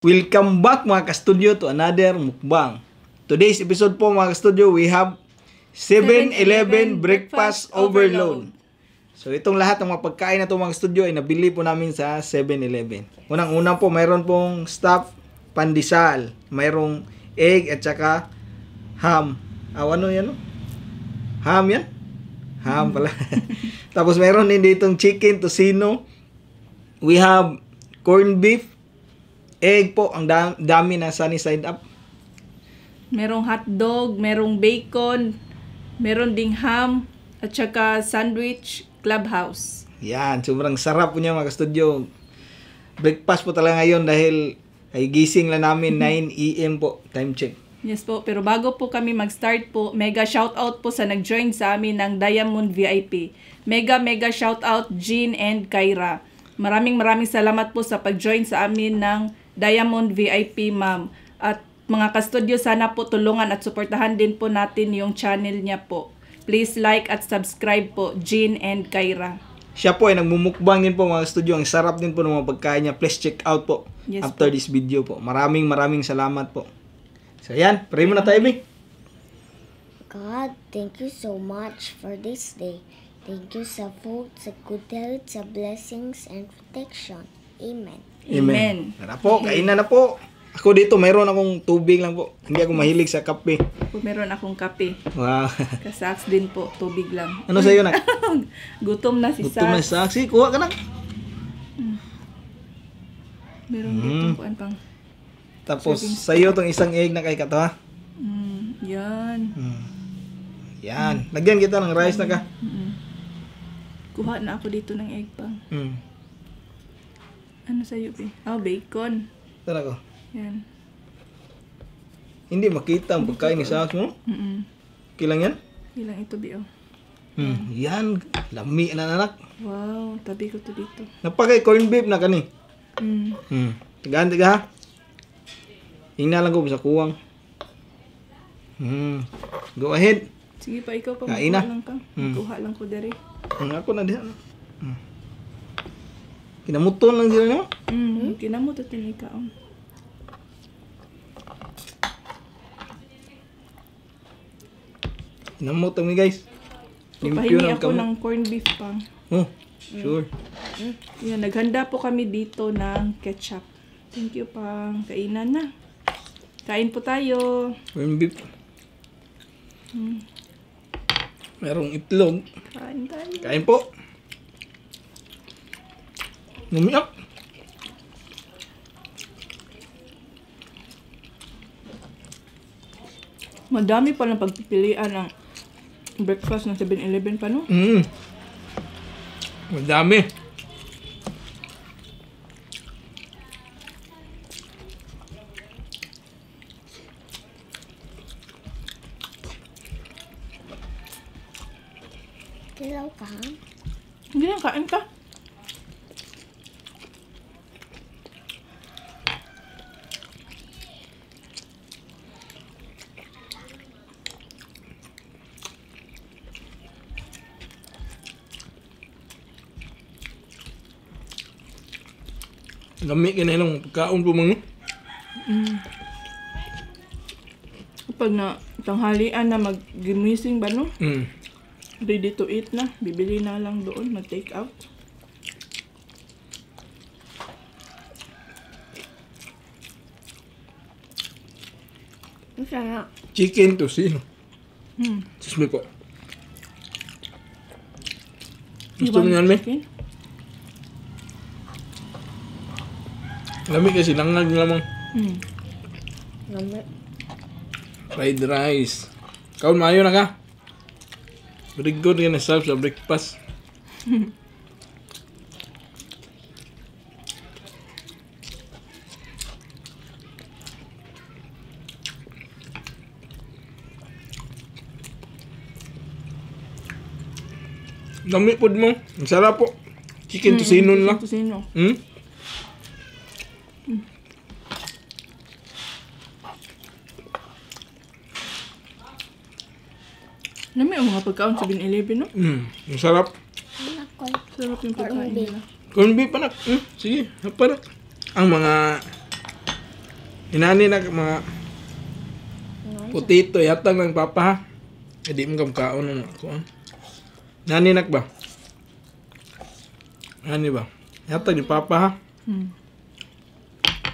Welcome back mga ka-studio to another mukbang. Today's episode po mga ka-studio, we have 7-Eleven Breakfast Overload. So itong lahat ng mga pagkain na to mga ka-studio ay nabili po namin sa 7-Eleven. Unang-una po mayroon pong stuffed pandesal, mayroong egg at saka ham. Ano yan? Ham yan? Ham pala. Tapos mayroon din ditong chicken, tocino. We have corned beef, egg po, ang dami na sunny side up. Merong hotdog, merong bacon, meron ding ham, at saka sandwich, clubhouse. Yan, sobrang sarap po niya mga studio. Breakfast po talaga ngayon dahil ay gising lang namin 9 AM po, time check. Yes po, pero bago po kami mag-start po, mega shoutout po sa nag-join sa amin ng Diamond VIP. Mega shoutout Jean and Kyra. Maraming salamat po sa pag-join sa amin ng Diamond VIP, ma'am. At mga ka-studio, sana po tulungan at suportahan din po natin yung channel niya po. Please like at subscribe po, Jean and Kyra. Siya po ay nagmumukbang din po mga studio. Ang sarap din po ng mga pagkain niya. Please check out po after this video po. Maraming salamat po. So yan, pray muna tayo, Bing. God, thank you so much for this day. Thank you sa food, sa good health, sa blessings and protection. Amen. Amen. Tara po, kainan na po. Ako dito, mayroon akong tubig lang po. Hindi ako mahilig sa kape. Po, meron akong kape. Wow. Kasaks din po, tubig lang. Ano sa'yo na? Gutom na si Gutom na Sax. saksi. Kuha ka na. Meron dito kuan pang. Tapos sa'yo tong isang egg na kay Kato ha. Yan. Yan. Lagyan kita ng rice na ka. Kuha na ako dito ng egg pang. Ano sa'yo, Be? Oh, bacon. Tara ko. Yan. Hindi makita ang pagkain ni Sax mo. Kilang yan? Ilang ito, Be, oh. Yan. Lami na anak. Wow, tabi ko to dito. Napakay corned beef na kani. Tigaan ha. Hingna lang ko sa kuwang. Go ahead. Sige pa, ikaw pa. Kain na. Lang ka. Kuha lang ko dari. Ako na diyan. Kinamuton lang sila no? Kinamot at tinikaon. Kinamuton mi guys. Pahingi ako ng corned beef pang. Oh, sure. Yan, naghanda po kami dito ng ketchup. Thank you pang. Kainan na. Kain po tayo. Corned beef. Merong itlog. Kain tayo. Kain po. Lumiyak. Madami pa lang pagpipilian ng breakfast ng 7-Eleven pa, no? Madami. Hello ka? Hindi na, kain ka. Lami ka na ilang pagkaon po mga. Kapag na tanghalian na mag-gimising ba, no? Ready to eat na. Bibili na lang doon. Mag-take out. Masarap. Chicken tocino. Sus me po. Gusto mo yan, me? Lami kasi langag lamang. Lamig. Fried rice. Kaon maayo na ka. Very good yan sa breakfast. Lami po mo. Ang sarap po. Chicken tocino lang. Tocino. Lami ang mga pagkaon sa 7-Eleven, no? Ang sarap. Ako. Sarap yung pagkain nila. Corned beef pa na. Sige, pa na. Ang mga Inani na mga putito, yatang ng papa ha. Hindi mo kamkaon na ako. Naninak ba? Nani ba? Yatang ni papa ha.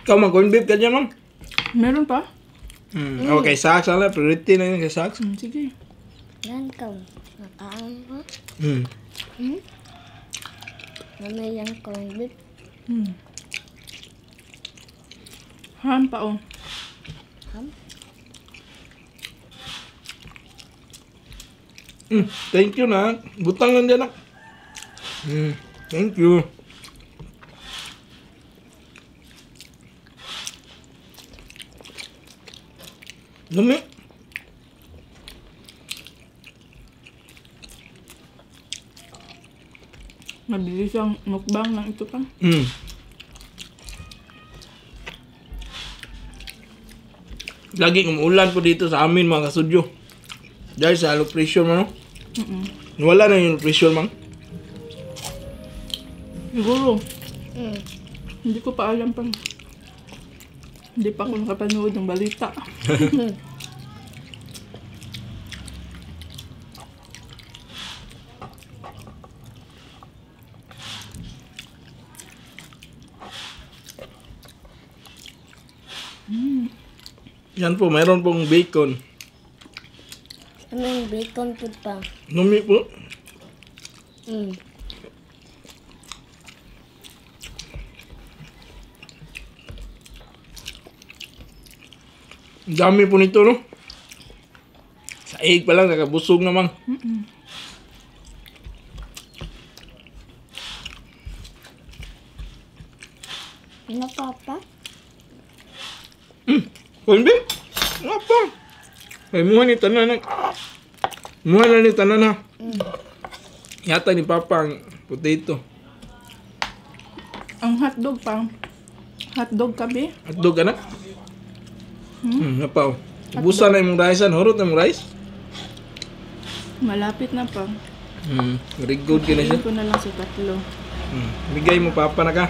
Ikaw mag-corn beef ka dyan, ma'am? Meron pa? Okay, Sax. Ala, priority na yun kay Sax. Sige. Yan ka. Nakaon ko. Mamay lang corn beef. Ham pa oh. Ham? Thank you na. Butang lang dyan na. Thank you. Dumi. Mabilis ang mukbang ng ito pa. Lagi umuulan po dito sa amin mga kasudyo. Dahil sa low pressure mo, no? Wala na yung pressure, mang. Siguro. Hindi ko pa alam pang. Hindi pa ako nakapanood ng balita. Yan po, mayroon pong bacon. May bacon food pa. Numi po. Ang dami po nito, no? Sa egg pa lang, nakabusog naman. Ano papa? Corn beef? Apa? Ay, muha ni tanan na. Muha na ni tanan na. Yata ni Papa ang potato. Ang hotdog pa. Hotdog kabe. Hotdog anak? Napaw. Ubusan na yung rice. Horot na yung rice? Malapit na pa. Very good ka na siya. Tingin ko na lang sa tatlo. Bigay mo Papa na ka.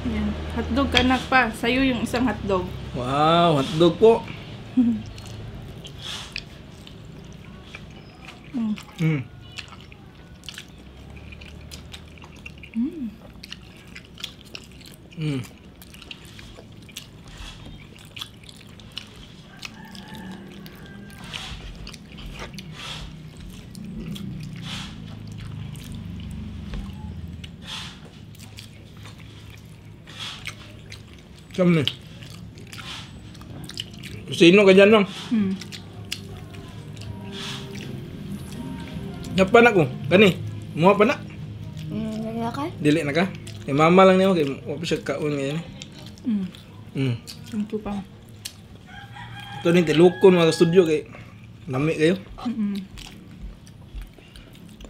Yan. Hotdog ka anak pa. Sa'yo yung isang hotdog. Wow, hotdog po. Kami. Sino ka dyan, Mang? Napan ako. Kani. Muha pa na. Wala ka? Dili na ka. Kay mama lang niyo. Kay wala siya kaon ngayon. Ito pa. Ito ni tilukon mga studio kay lami kayo.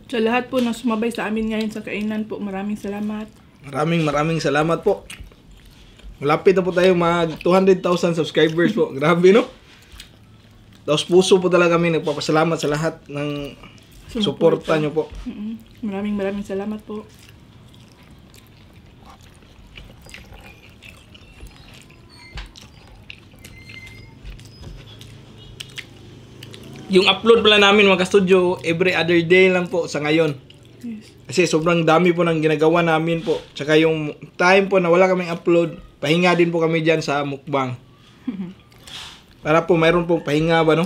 Sa lahat po na sumabay sa amin ngayon sa kainan po, maraming salamat. Maraming salamat po. Malapit na po tayo mag 200,000 subscribers po. Grabe, no? Tapos puso po talaga kami nagpapasalamat sa lahat ng suporta nyo po. Maraming salamat po. Yung upload pala namin mga studio every other day lang po sa ngayon. Yes. Kasi sobrang dami po ng ginagawa namin po. Tsaka yung time po na wala kaming upload, pahinga din po kami dyan sa mukbang. Para po mayroon pong pahinga ba, no?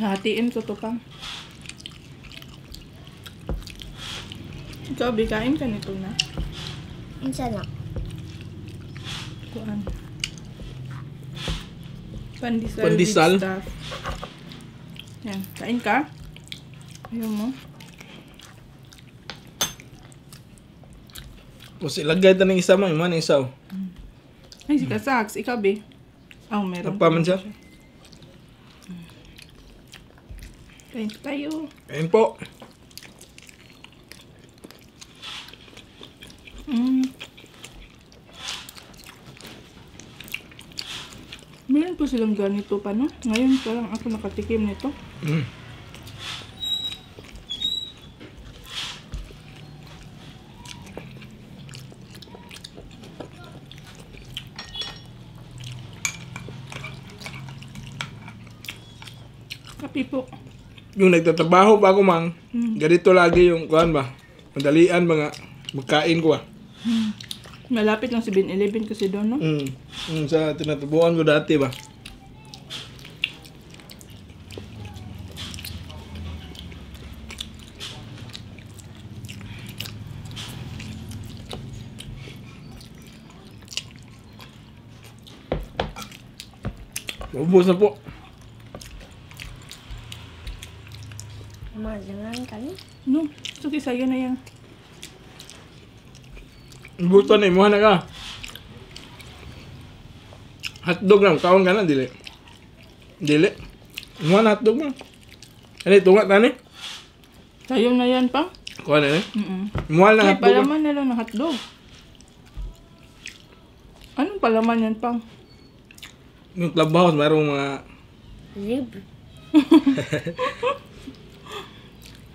Hatiin ko to pa. Ikaw, bikain ka nito na. Insa na. Kuan. Pandesal. Pandesal? with stuff. Yan. Kain ka. Ayaw mo. Tapos ilagay ito ng isa mo, yung mga ng isaw. Ay, si Kasaks. Ikaw, be. Oh, meron. Nagpaman siya? Kain tayo. Ayun po. silang ganito pa, no? Ngayon pa lang ako nakatikim nito. Mm. Kapi po. Yung nagtatrabaho pa ako, mang, ganito lagi yung, kuhan ba, madalian ba nga, magkain ko ah. Malapit lang 7-Eleven kasi doon, no? Sa tinatabuhan ko dati ba. Maubos na po. Malangan kami. No, sige, sa'yo na yan. Buto na, imuha na ka. Hotdog lang, kaon ka na, dili. Dili. Imuha na hotdog mo. Ano, tungat na ni? Sa'yo na yan, pang. Kuha na ni? Imuha Ay, na hotdog mo. palaman na lang ng hotdog. Anong palaman yan, pang? Yung clubhouse, mayroong mga, Rib.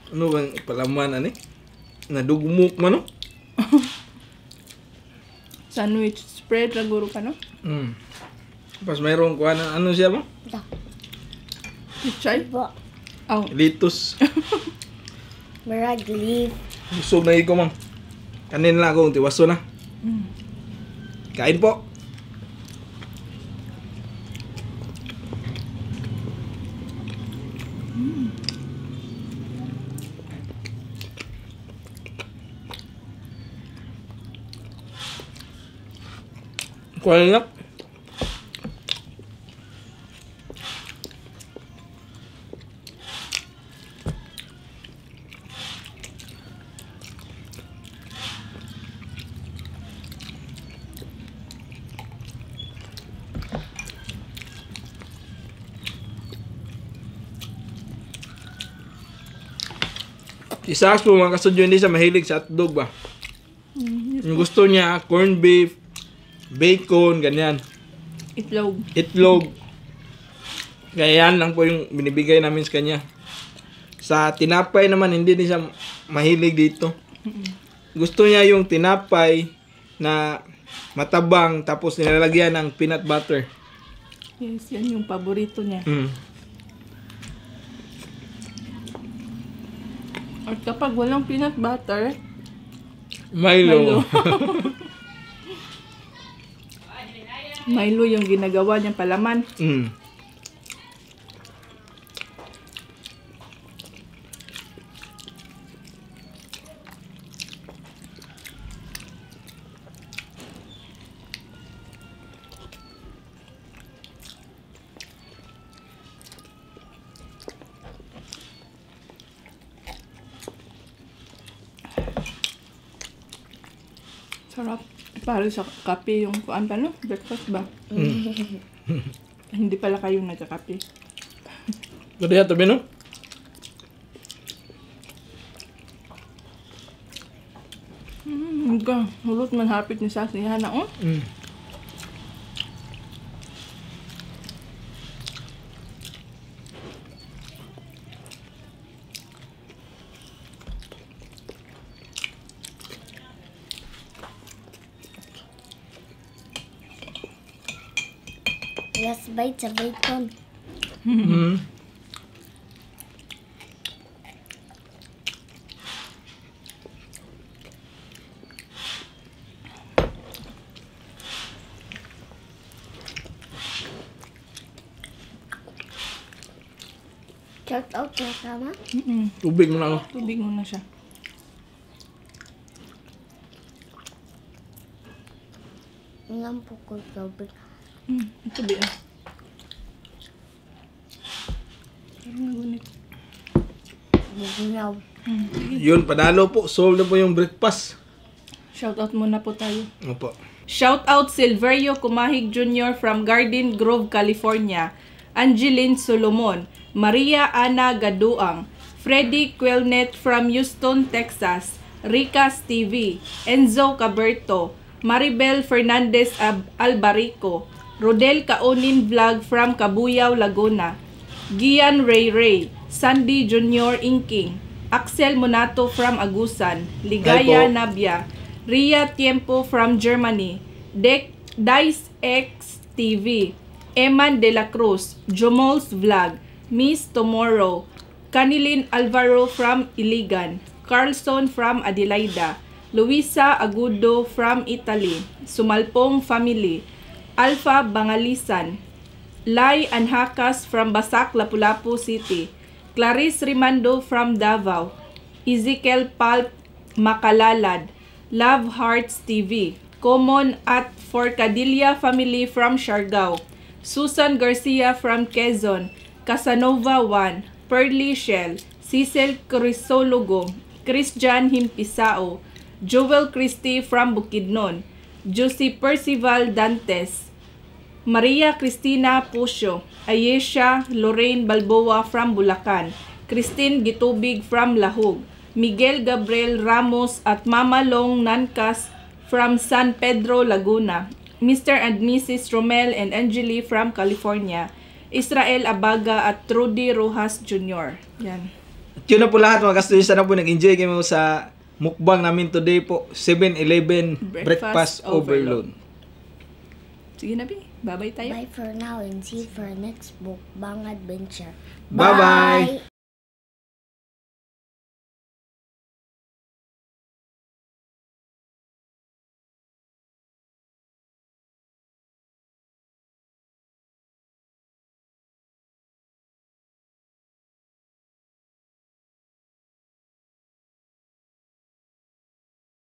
ano bang palaman, ani? Nadugmuk man, no? Sandwich spread, raguro ka, no? Tapos mayroong kuha na, ano siya ba? Da. Pichay? Ba. Oh. Litos. Marag leaf. Busog na iko, mang. Kanin lang akong tiwaso na. Kain po. Kuha na. Si Sax po mga kasudyo hindi siya mahilig sa hotdog ba? Yung gusto niya, corned beef, bacon, ganyan. Itlog. Itlog. Kaya yan lang po yung binibigay namin sa kanya. Sa tinapay naman, hindi din siya mahilig dito. Gusto niya yung tinapay na matabang tapos nilalagyan ng peanut butter. Yes, yan yung paborito niya. At kapag walang peanut butter, Milo. Milo yung ginagawa niyang palaman. Sarap. Para sa kape yung kuan pa, no? Breakfast ba? Hindi pala kayo nagkakape. Ganda yan, tabi no? Hanggang hulot man hapit ni Sas ni Hana, oh. Last bite sa bacon. Shout out na kama. Tubig mo na ako. Tubig muna siya. Ngam po ko tubig. Tubig ah. Parang nagunit. Bugnaw. Yun, padalo po. Solve na po yung breakfast. Shoutout muna po tayo. Opo. Shoutout Silverio Kumahig Jr. from Garden Grove, California. Angeline Solomon. Maria Ana Gaduang. Freddy Quelnet from Houston, Texas. Ricas TV. Enzo Caberto. Maribel Fernandez Albarico. Rodel Kaonin Vlog from Cabuyao, Laguna. Gian Ray Ray, Sandy Junior Inking, Axel Monato from Agusan, Ligaya Hi po. Nabia, Ria Tiempo from Germany, Dice X TV, Eman De La Cruz, Jomols Vlog, Miss Tomorrow, Canilin Alvaro from Iligan, Carlson from Adelaida, Luisa Agudo from Italy, Sumalpong Family, Alpha Bangalisan, Lai Anhakas from Basak, Lapu-Lapu City, Clarice Rimando from Davao, Ezekiel Palp Makalalad, Love Hearts TV, Common at Forcadilla Family from Siargao, Susan Garcia from Quezon, Casanova 1, Pearly Shell, Cecil Crisologo, Christian Himpisao, Joel Christie from Bukidnon, Josie Percival Dantes, Maria Cristina Pusyo, Ayesha Lorraine Balboa from Bulacan, Christine Gitubig from Lahug, Miguel Gabriel Ramos at Mama Long Nancas from San Pedro, Laguna, Mr. and Mrs. Romel and Angeli from California, Israel Abaga at Trudy Rojas Jr. Yan. At yun na po lahat mga ka-studio. Sana po nag-enjoy kayo sa mukbang namin today po. 7-Eleven Breakfast Overload. Sige na, Bi. Bye-bye tayo. Bye for now and see you for our next book, Bang Adventure. Bye-bye!